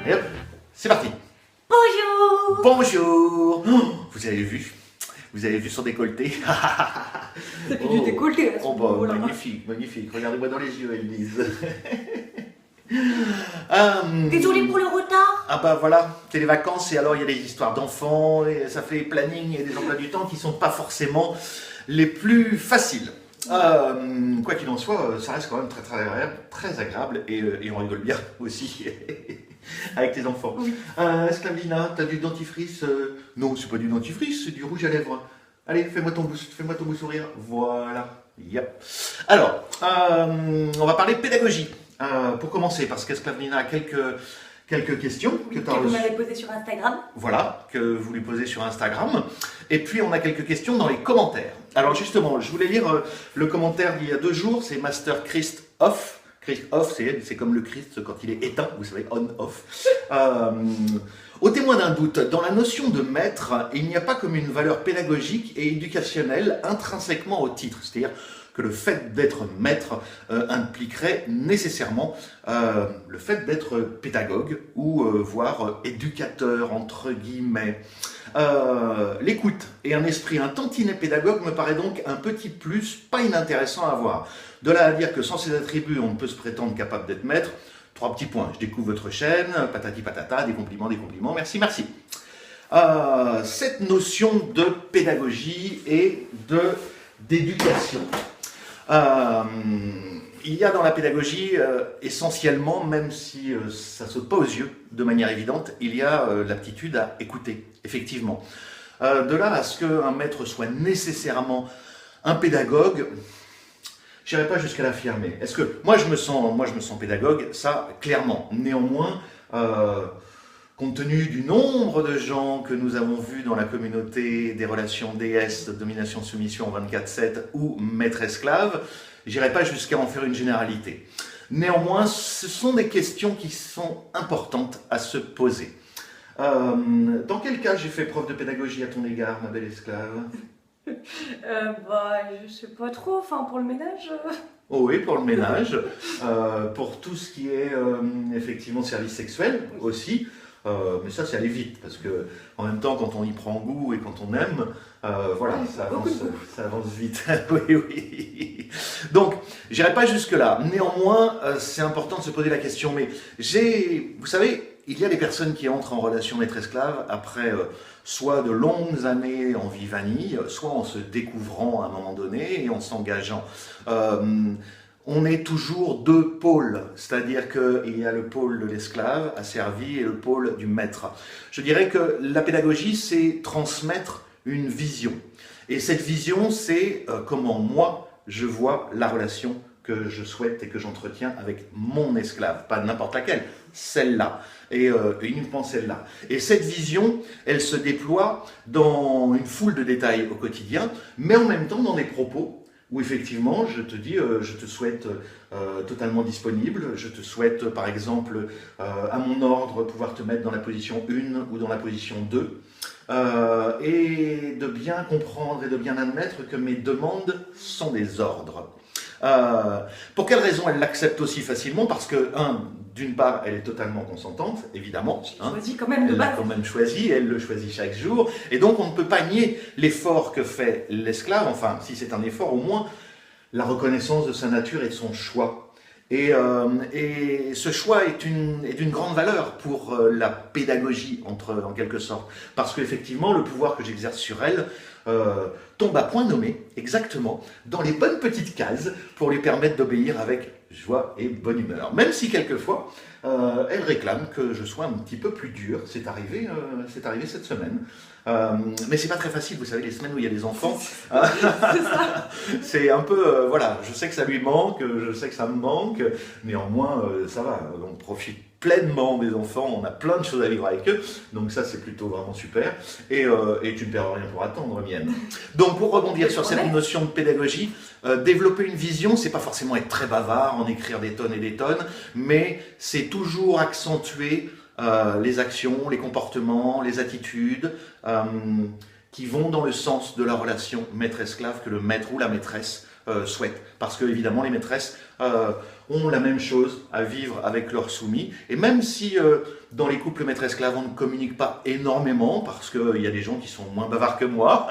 Et hop, c'est parti. Bonjour. Bonjour. Oh, vous avez vu son décolleté. Ça fait du décolleté là, Oh bah, magnifique, magnifique. Regardez-moi dans les yeux, Elise. Désolé pour le retard. Ah bah voilà, c'est les vacances et alors il y a des histoires d'enfants, et ça fait planning et des emplois du temps qui sont pas forcément les plus faciles. Quoi qu'il en soit, ça reste quand même très agréable et on rigole bien aussi avec tes enfants. Oui. Sclavina, t'as du dentifrice Non, c'est pas du dentifrice, c'est du rouge à lèvres. Allez, fais-moi ton beau sourire. Voilà. Yep. Alors, on va parler pédagogie. Pour commencer, parce qu'Esclavina a quelques questions que vous m'avez posées sur Instagram. Voilà, que vous lui posez sur Instagram. Et puis, on a quelques questions dans les commentaires. Alors, justement, je voulais lire le commentaire d'il y a 2 jours. C'est Master Christ Off. Christ Off, c'est comme le Christ quand il est éteint, vous savez, on-off. Au témoin d'un doute, dans la notion de maître, il n'y a pas comme une valeur pédagogique et éducationnelle intrinsèquement au titre. C'est-à-dire que le fait d'être maître impliquerait nécessairement le fait d'être pédagogue ou voire éducateur entre guillemets. L'écoute et un esprit un tantinet pédagogue me paraît donc un petit plus pas inintéressant à avoir. De là à dire que sans ces attributs on ne peut se prétendre capable d'être maître, 3 petits points. Je découvre votre chaîne, patati patata, des compliments, merci, merci. Cette notion de pédagogie et d'éducation. Il y a dans la pédagogie essentiellement, même si ça ne saute pas aux yeux de manière évidente, il y a l'aptitude à écouter, effectivement. De là à ce qu'un maître soit nécessairement un pédagogue, je n'irai pas jusqu'à l'affirmer. Est-ce que moi je me sens pédagogue, ça clairement. Néanmoins, compte tenu du nombre de gens que nous avons vus dans la communauté des relations DS, domination-soumission 24/7 ou maître-esclave, j'irai pas jusqu'à en faire une généralité. Néanmoins, ce sont des questions qui sont importantes à se poser. Dans quel cas j'ai fait preuve de pédagogie à ton égard, ma belle esclave ? Je sais pas trop, enfin pour le ménage. Oh oui, pour le ménage, pour tout ce qui est effectivement service sexuel aussi. Mais ça, c'est aller vite, parce que en même temps, quand on y prend goût et quand on aime, voilà, ça avance vite. Oui, oui. Donc, j'irai pas jusque-là. Néanmoins, c'est important de se poser la question. Mais vous savez, il y a des personnes qui entrent en relation maître-esclave après soit de longues années en vie vanille, soit en se découvrant à un moment donné et en s'engageant. On est toujours 2 pôles, c'est-à-dire qu'il y a le pôle de l'esclave asservi et le pôle du maître. Je dirais que la pédagogie, c'est transmettre une vision. Et cette vision, c'est comment moi, je vois la relation que je souhaite et que j'entretiens avec mon esclave. Pas n'importe laquelle, celle-là. Et uniquement celle-là. Et cette vision, elle se déploie dans une foule de détails au quotidien, mais en même temps dans des propos où effectivement, je te dis, je te souhaite totalement disponible, je te souhaite par exemple, à mon ordre, pouvoir te mettre dans la position 1 ou dans la position 2, et de bien comprendre et de bien admettre que mes demandes sont des ordres. Pour quelle raison elle l'accepte aussi facilement? Parce que, d'une part, elle est totalement consentante, évidemment. Choisit quand même de elle base. l'a quand même choisi, elle le choisit chaque jour. Et donc, on ne peut pas nier l'effort que fait l'esclave, enfin, si c'est un effort, au moins la reconnaissance de sa nature et de son choix. Et ce choix est d'une grande valeur pour la pédagogie, en quelque sorte. Parce qu'effectivement, le pouvoir que j'exerce sur elle tombe à point nommé, exactement, dans les bonnes petites cases pour lui permettre d'obéir avec joie et bonne humeur. Même si quelquefois, elle réclame que je sois un petit peu plus dur. C'est arrivé cette semaine. Mais c'est pas très facile, vous savez, les semaines où il y a des enfants. C'est un peu, voilà, je sais que ça lui manque, je sais que ça me manque. Néanmoins, ça va, on profite pleinement des enfants, on a plein de choses à vivre avec eux, donc ça c'est plutôt vraiment super, et tu ne perds rien pour attendre, mienne. Donc pour rebondir sur cette notion de pédagogie, développer une vision, c'est pas forcément être très bavard, en écrire des tonnes et des tonnes, mais c'est toujours accentuer les actions, les comportements, les attitudes qui vont dans le sens de la relation maître-esclave que le maître ou la maîtresse souhaitent. Parce que évidemment les maîtresses ont la même chose à vivre avec leurs soumis. Et même si dans les couples maître-esclave on ne communique pas énormément, parce qu'il y a des gens qui sont moins bavards que moi,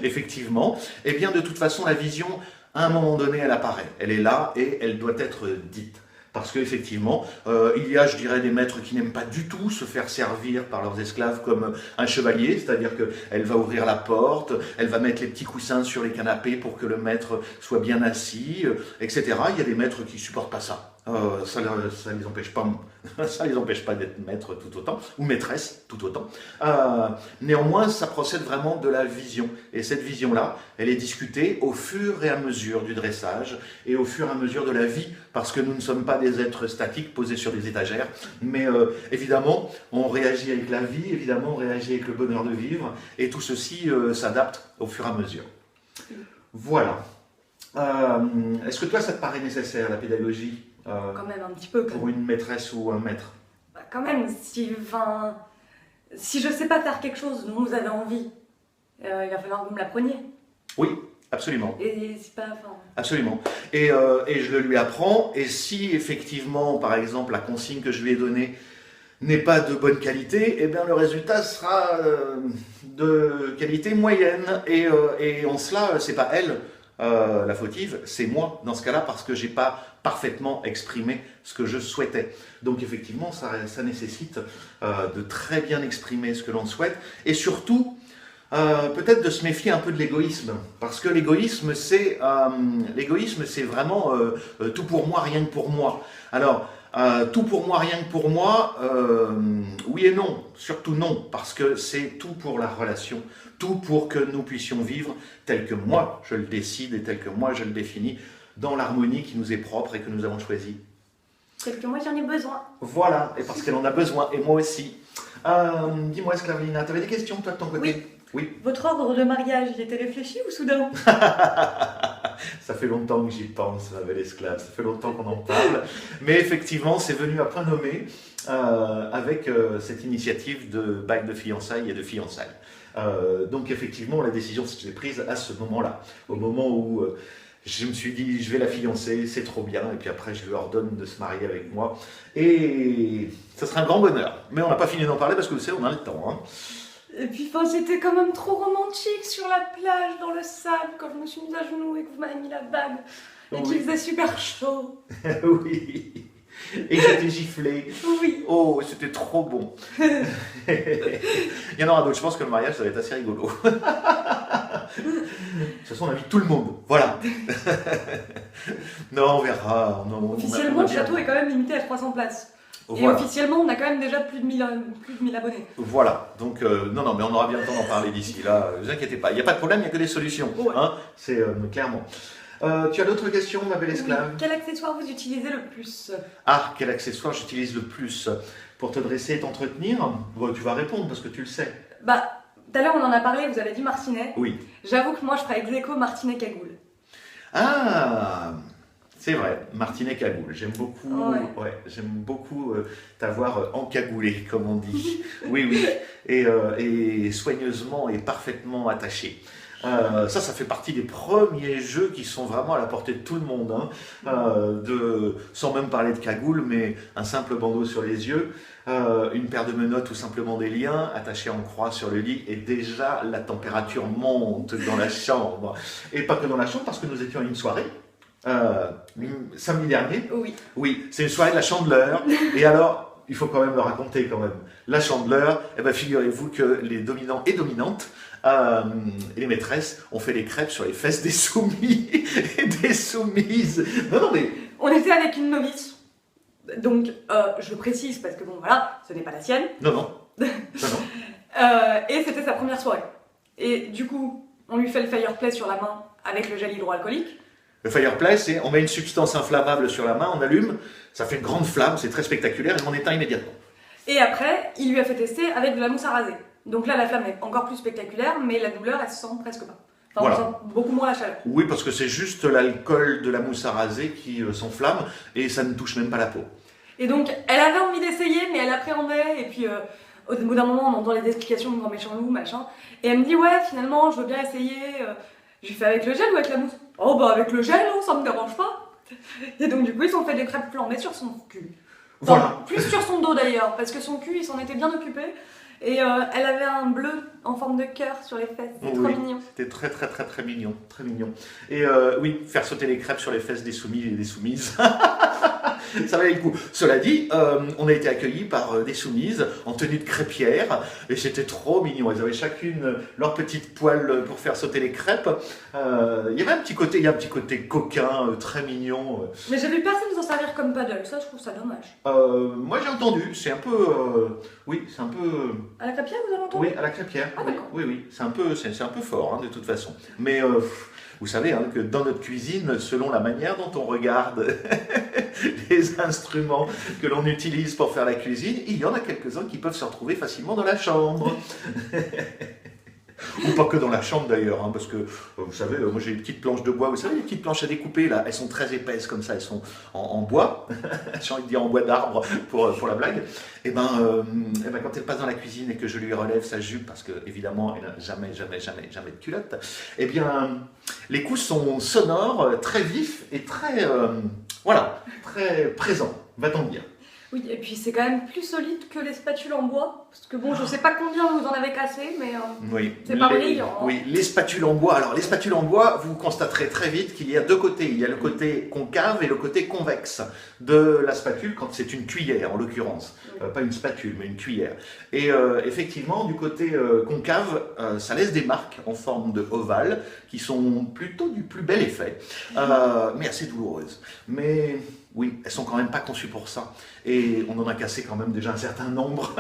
effectivement, et bien de toute façon la vision, à un moment donné, elle apparaît. Elle est là et elle doit être dite. Parce qu'effectivement, il y a, je dirais, des maîtres qui n'aiment pas du tout se faire servir par leurs esclaves comme un chevalier, c'est-à-dire qu'elle va ouvrir la porte, elle va mettre les petits coussins sur les canapés pour que le maître soit bien assis, etc. Il y a des maîtres qui ne supportent pas ça. Ça les empêche pas, ça les empêche pas d'être maîtres tout autant, ou maîtresses tout autant. Néanmoins, ça procède vraiment de la vision. Et cette vision-là, elle est discutée au fur et à mesure du dressage et au fur et à mesure de la vie, parce que nous ne sommes pas des êtres statiques posés sur des étagères, mais évidemment, on réagit avec la vie, évidemment, on réagit avec le bonheur de vivre, et tout ceci s'adapte au fur et à mesure. Voilà. Est-ce que toi, ça te paraît nécessaire, la pédagogie Quand même, un petit peu. pour une maîtresse ou un maître? Bah, quand même, si je sais pas faire quelque chose dont vous avez envie, il va falloir que vous me l'appreniez. Oui, absolument. Et c'est pas... Absolument. Et je le lui apprends, et si effectivement, par exemple, la consigne que je lui ai donnée n'est pas de bonne qualité, eh bien le résultat sera de qualité moyenne. Et en cela, c'est pas elle la fautive, c'est moi dans ce cas-là, parce que j'ai pas parfaitement exprimé ce que je souhaitais. Donc effectivement, ça nécessite de très bien exprimer ce que l'on souhaite, et surtout peut-être de se méfier un peu de l'égoïsme, parce que l'égoïsme c'est vraiment tout pour moi, rien que pour moi. Alors tout pour moi, rien que pour moi, oui et non, surtout non, parce que c'est tout pour la relation, tout pour que nous puissions vivre tel que moi je le décide et tel que moi je le définis, dans l'harmonie qui nous est propre et que nous avons choisie. Tel que moi j'en ai besoin. Voilà, et parce qu'elle en a besoin, et moi aussi. Dis-moi, Esclavelina, tu avais des questions toi de ton côté? Oui. Votre ordre de mariage, il était réfléchi ou soudain? Ça fait longtemps que j'y pense, ma belle esclave, ça fait longtemps qu'on en parle. Mais effectivement, c'est venu à point nommé avec cette initiative de bague de fiançailles et de fiançailles. Donc effectivement, la décision s'est prise à ce moment-là, au moment où je me suis dit, je vais la fiancer, c'est trop bien, et puis après je lui ordonne de se marier avec moi. Et ça sera un grand bonheur. Mais on n'a pas fini d'en parler parce que vous savez, on a le temps. Hein. Et puis c'était quand même trop romantique sur la plage, dans le sable, quand je me suis mise à genoux et que vous m'avez mis la bague, et Oui. qu'il faisait super chaud. Oui. Et que j'étais giflé. Oui. Oh, c'était trop bon. Il y en aura d'autres. Je pense que le mariage, ça va être assez rigolo. De toute façon, on invite tout le monde. Voilà. Non, on verra. Officiellement, le château est quand même limité à 300 places. Voilà. Et officiellement, on a quand même déjà plus de 1000 abonnés. Voilà. Donc, non, mais on aura bien le temps d'en parler d'ici là. Ne vous inquiétez pas. Il n'y a pas de problème, il n'y a que des solutions. Ouais. Hein, c'est clairement. Tu as d'autres questions, ma belle esclave? Oui. Quel accessoire vous utilisez le plus? Ah, quel accessoire j'utilise le plus pour te dresser et t'entretenir? Bon, tu vas répondre parce que tu le sais. Bah, tout à l'heure on en a parlé, vous avez dit martinet. Oui. J'avoue que moi je ferais ex aequo martinet cagoule. Ah, c'est vrai, martinet cagoule. J'aime beaucoup, j'aime beaucoup t'avoir encagoulé, comme on dit. Oui, et soigneusement et parfaitement attaché. Ça fait partie des premiers jeux qui sont vraiment à la portée de tout le monde, hein. Sans même parler de cagoule, mais un simple bandeau sur les yeux, une paire de menottes ou simplement des liens attachés en croix sur le lit, et déjà la température monte dans la chambre. Et pas que dans la chambre, parce que nous étions à une soirée, samedi dernier. Oui, c'est une soirée de la Chandeleur, et alors, il faut quand même le raconter quand même. La Chandeleur, figurez-vous que les dominants et dominantes, et les maîtresses ont fait des crêpes sur les fesses des soumis et des soumises. Non, mais... On était avec une novice, donc je précise parce que bon voilà, ce n'est pas la sienne. Non. Et c'était sa première soirée. Et du coup, on lui fait le fireplay sur la main avec le gel hydroalcoolique. Le fireplay, c'est on met une substance inflammable sur la main, on allume, ça fait une grande flamme, c'est très spectaculaire et on éteint immédiatement. Et après, il lui a fait tester avec de la mousse à raser. Donc là, la flamme est encore plus spectaculaire, mais la douleur, elle se sent presque pas. Enfin, voilà. On sent beaucoup moins la chaleur. Oui, parce que c'est juste l'alcool de la mousse à raser qui s'enflamme et ça ne touche même pas la peau. Et donc, elle avait envie d'essayer, mais elle appréhendait. Et puis, au bout d'un moment, on entend les explications de grand méchant loup, machin. Et elle me dit, ouais, finalement, je veux bien essayer. Je lui fais avec le gel ou avec la mousse? Oh bah avec le gel, hein, ça me dérange pas. Et donc du coup, ils ont fait des crêpes flambées sur son cul. Enfin, Voilà. plus sur son dos d'ailleurs, parce que son cul, il s'en était bien occupé. Et elle avait un bleu en forme de cœur sur les fesses, c'est trop mignon. C'était très très très très mignon, très mignon. Et oui, faire sauter les crêpes sur les fesses des soumis et des soumises. Ça valait le coup. Cela dit, on a été accueillis par des soumises en tenue de crêpière et c'était trop mignon. Elles avaient chacune leur petite poêle pour faire sauter les crêpes. Il y avait un petit côté coquin, très mignon. Mais j'ai vu personne s'en servir comme paddle, ça je trouve ça dommage. Moi j'ai entendu, c'est un peu, oui, c'est un peu. À la crêpière, vous avez entendu? Oui, à la crêpière. Ah, d'accord. Oui, c'est un peu fort hein, de toute façon. Mais vous savez hein, que dans notre cuisine, selon la manière dont on regarde les instruments que l'on utilise pour faire la cuisine, il y en a quelques-uns qui peuvent se retrouver facilement dans la chambre. Ou pas que dans la chambre d'ailleurs, hein, parce que vous savez, moi j'ai des petites planches de bois, vous savez les petites planches à découper là, elles sont très épaisses comme ça, elles sont en bois, j'ai envie de dire en bois d'arbre pour la blague. Et ben quand elle passe dans la cuisine et que je lui relève sa jupe, parce que évidemment elle n'a jamais de culotte, et bien les coups sont sonores, très vifs et très, très présents, va-t-on dire. Oui, et puis c'est quand même plus solide que les spatules en bois. Parce que bon, je sais pas combien vous en avez cassé, mais oui, c'est pas brillant. Hein. Oui, les spatules en bois. Alors, les spatules en bois, vous constaterez très vite qu'il y a deux côtés. Il y a le côté concave et le côté convexe de la spatule, quand c'est une cuillère en l'occurrence. Pas une spatule, mais une cuillère. Et effectivement, du côté concave, ça laisse des marques en forme de ovale qui sont plutôt du plus bel effet, mais assez douloureuses. Mais oui, elles sont quand même pas conçues pour ça. Et on en a cassé quand même déjà un certain nombre.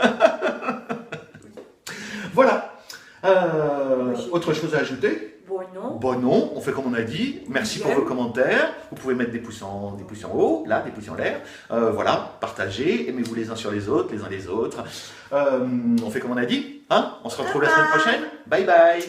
Voilà. Autre chose à ajouter? Bon, non. Bon, non, on fait comme on a dit. Merci pour vos commentaires. Vous pouvez mettre des pouces en haut, là, des pouces en l'air. Voilà, partagez, aimez-vous les uns sur les autres, les uns les autres. On fait comme on a dit. Hein, on se retrouve la semaine prochaine. Bye bye.